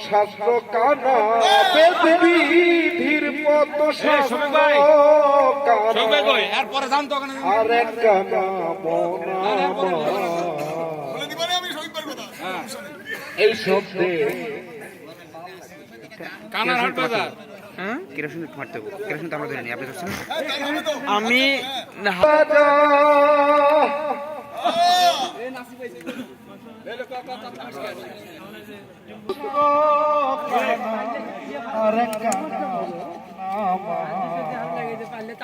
শাস্ত্র কানা বেদ বিধির পত শাস্ত্র কানা আর এক কানা এই শব্দে কানার হাট বাজার। হ্যাঁ কেরোসিন মারতে হবে, কেরোসিন তো আমরা ধরে নিই, আপনি ধরছেন আমি আর এক কানা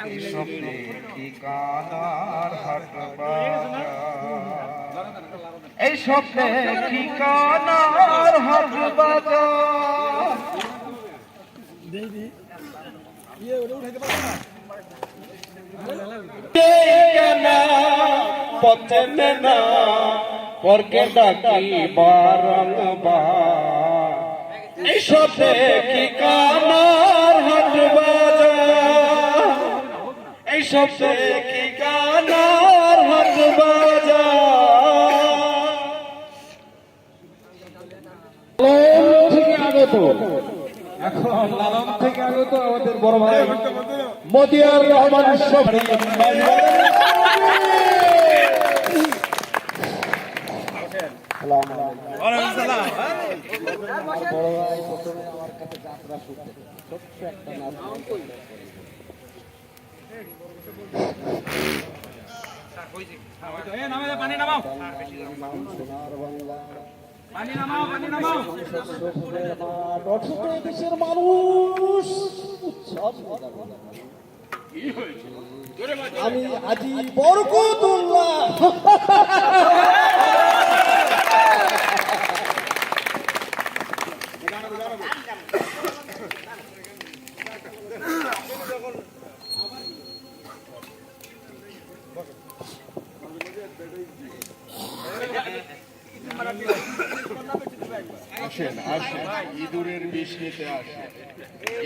এই শব্দে কি কানার হাট বাজার এই শব্দে কি কানার হাট বাজার পথে না পরকে ডাকি বারংবার এই শব্দে কি কানার হাট বাজার এই শব্দে কি কানার হাট বাজার থেকে আগত এখন লালন থেকে আগত আমাদের বড় ভাই মতিয়ার রহমান শফি বড় ভাই প্রথমে আমার কাছে যাত্রা শুনতে ছোট্ট একটা নাচ সোনার বাংলা দেশের মানুষ আমি আজি বরকতুল্লাহ আসেন আসেন ইঁদুরের বিষ নিতে আসেন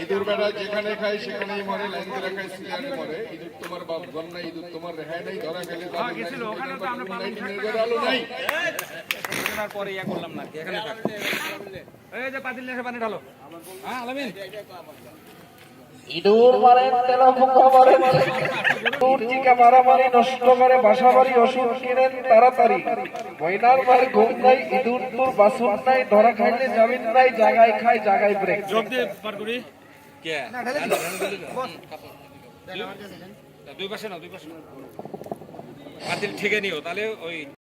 ইঁদুর বেড়া যেখানে খায় সেখানেই মরে লাইন ধরে খায় সিলারে মরে ইঁদুর তোমার বাপ গন্না ইঁদুর তোমার রেহাই নাই ধরা খেলে আলো নাই পরে ইয়া করলাম না এখানে থাক এই যে পাতিল নিয়ে পানি ঢালো। হ্যাঁ আলামিন ইঁদুর মারেন তেলা পোকা মারেন ইঁদুর চিকা মারামারি নষ্ট করে বাসা বাড়ি ওষুধ কিনেন তাড়াতাড়ি ময়নার মার ঘুম নাই ইঁদুর তোর বাসন নাই ধরা খাইলে জামিন নাই জায়গায় খায় জায়গায় ব্রেক যোগ দিয়ে পার করি কে দুই পাশে না পাতিল ঠেকে নিও তাহলে ওই